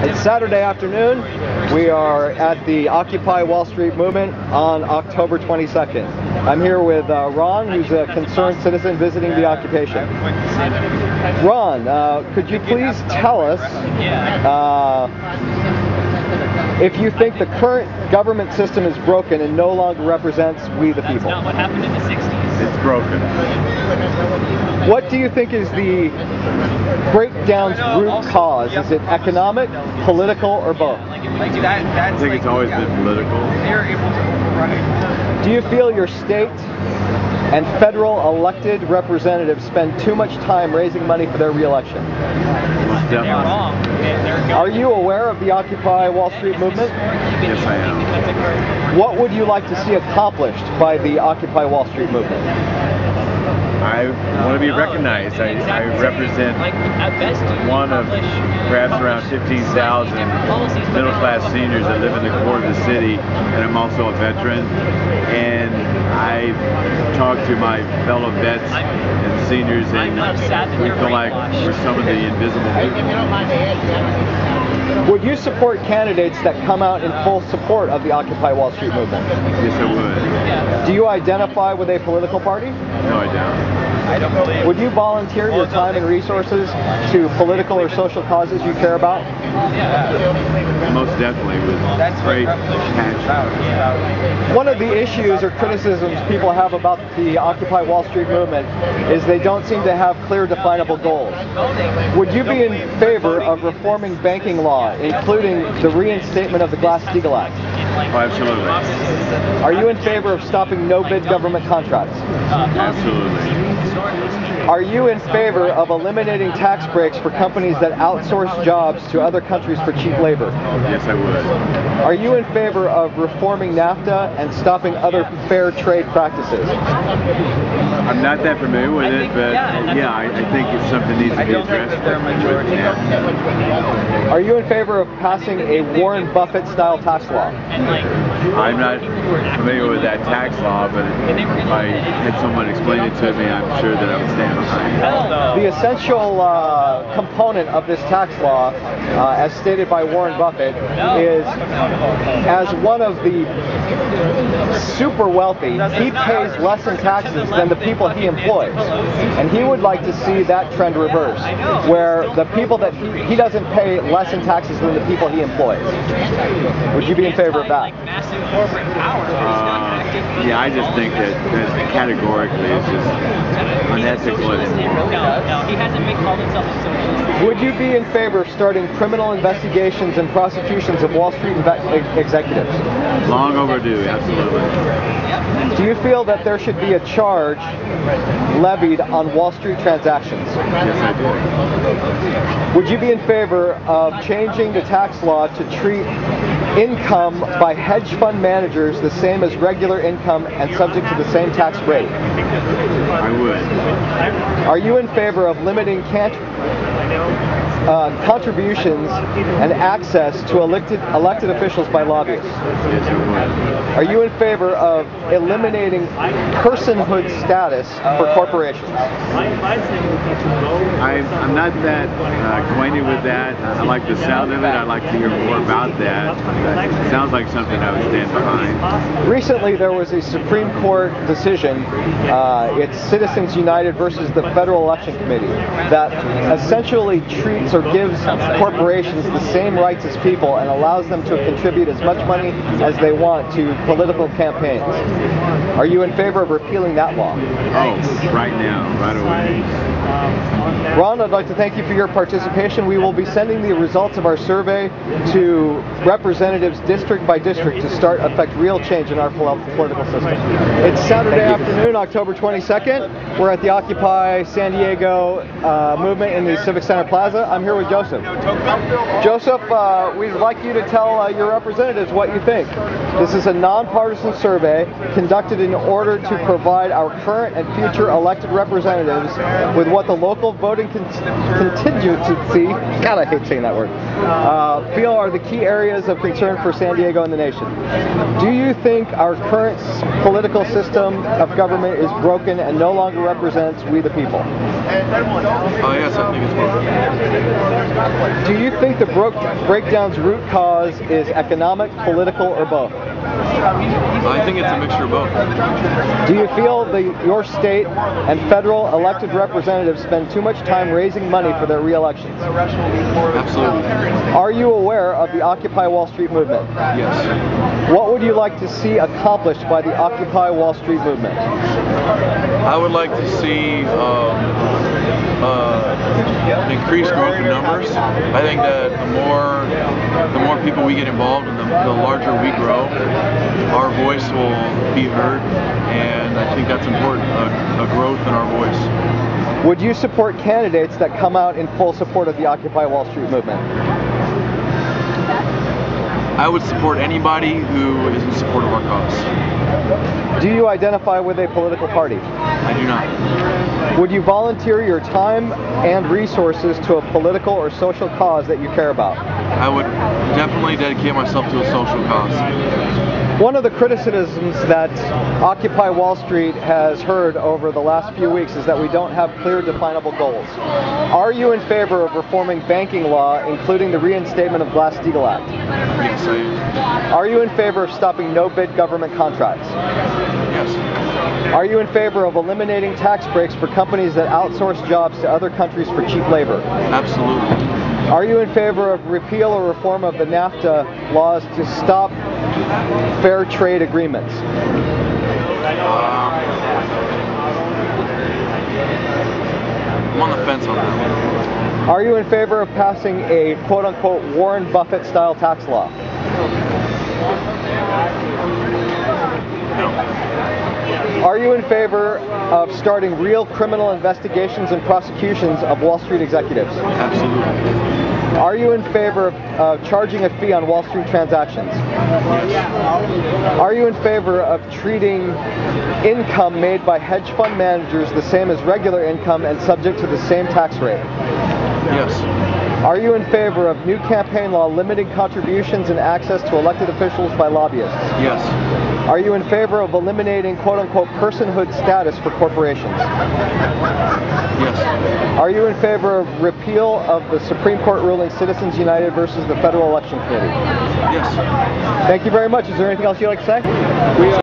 It's Saturday afternoon. We are at the Occupy Wall Street movement on October 22nd. I'm here with Ron, who's a concerned citizen visiting the occupation. Ron, could you please tell us if you think the current government system is broken and no longer represents we the people? That's not what happened in the 60s. It's broken. What do you think is the breakdown's root cause? Is it economic, political, or both? I think it's always been political. They're able to override. Do you feel your state and federal elected representatives spend too much time raising money for their re-election? They're wrong. Are you aware of the Occupy Wall Street movement? Yes, I am. What would you like to see accomplished by the Occupy Wall Street movement? I want to be recognized. I represent one of perhaps around 15,000 middle-class seniors that live in the core of the city, and I'm also a veteran. And I talk to my fellow vets and seniors, and we feel like we're some of the invisible people. Would you support candidates that come out in full support of the Occupy Wall Street movement? Yes, I would. Do you identify with a political party? No, I don't. Would you volunteer your time and resources to political or social causes you care about? Most definitely, with great passion. One of the issues or criticisms people have about the Occupy Wall Street movement is they don't seem to have clear definable goals. Would you be in favor of reforming banking law, including the reinstatement of the Glass-Steagall Act? Oh, absolutely. Are you in favor of stopping no-bid government contracts? Absolutely. Are you in favor of eliminating tax breaks for companies that outsource jobs to other countries for cheap labor? Yes, I would. Are you in favor of reforming NAFTA and stopping other fair trade practices? I'm not that familiar with it, but yeah, I think it's something that needs to be addressed with NAFTA. Are you in favor of passing a Warren Buffett-style tax law? I'm not familiar with that tax law, but if I had someone explain it to me, I'm sure that I would stand behind it. The essential component of this tax law, as stated by Warren Buffett, is as one of the super wealthy, he pays less in taxes than the people he employs. And he would like to see that trend reverse, where the people that he doesn't pay less in taxes than the people he employs. Would you be in favor of that? Yeah, I just think that categorically it's just unethical and immoral. No, he hasn't called himself a socialist. Would you be in favor of starting criminal investigations and prosecutions of Wall Street executives? Long overdue, absolutely. Do you feel that there should be a charge levied on Wall Street transactions? Yes, I do. Would you be in favor of changing the tax law to treat income by hedge fund managers the same as regular income and subject to the same tax rate? I would. Are you in favor of limiting contributions and access to elected officials by lobbyists? Yes, I would. Are you in favor of eliminating personhood status for corporations? I'm not that acquainted with that. I like the sound of it. I'd like to hear more about that. It sounds like something I would stand behind. Recently, there was a Supreme Court decision, it's Citizens United versus the Federal Election Committee, that essentially treats or gives corporations the same rights as people and allows them to contribute as much money as they want to political campaigns. Are you in favor of repealing that law? Oh, right now, right away. Ron, I'd like to thank you for your participation. We will be sending the results of our survey to representatives district by district to affect real change in our political system. It's Saturday afternoon, October 22nd. We're at the Occupy San Diego movement in the Civic Center Plaza. I'm here with Joseph. Joseph, we'd like you to tell your representatives what you think. This is a nonpartisan survey conducted in order to provide our current and future elected representatives with what the local voting contingency, God, I hate saying that word, feel are the key areas of concern for San Diego and the nation. Do you think our current political system of government is broken and no longer represents we the people? Yes, I think it's broken. Do you think the breakdown's root cause is economic, political, or both? I think it's a mixture of both. Do you feel your state and federal elected representatives spend too much time raising money for their re-elections? Absolutely. Are you aware of the Occupy Wall Street movement? Yes. What would you like to see accomplished by the Occupy Wall Street movement? I would like to see increased growth in numbers. I think that the more people we get involved and the larger we grow, our voice will be heard, and I think that's important, a growth in our voice. Would you support candidates that come out in full support of the Occupy Wall Street movement? I would support anybody who is in support of our cause. Do you identify with a political party? I do not. Would you volunteer your time and resources to a political or social cause that you care about? I would definitely dedicate myself to a social cause. One of the criticisms that Occupy Wall Street has heard over the last few weeks is that we don't have clear, definable goals. Are you in favor of reforming banking law, including the reinstatement of Glass-Steagall Act? Yes, I am. Are you in favor of stopping no-bid government contracts? Yes. Are you in favor of eliminating tax breaks for companies that outsource jobs to other countries for cheap labor? Absolutely. Are you in favor of repeal or reform of the NAFTA laws to stop fair trade agreements? I'm on the fence on that. Are you in favor of passing a quote-unquote Warren Buffett-style tax law? No. Are you in favor of starting real criminal investigations and prosecutions of Wall Street executives? Absolutely. Are you in favor of charging a fee on Wall Street transactions? Yes. Are you in favor of treating income made by hedge fund managers the same as regular income and subject to the same tax rate? Yes. Are you in favor of new campaign law limiting contributions and access to elected officials by lobbyists? Yes. Are you in favor of eliminating quote-unquote personhood status for corporations? Yes. Are you in favor of repeal of the Supreme Court ruling Citizens United versus the Federal Election Committee? Yes. Thank you very much. Is there anything else you'd like to say?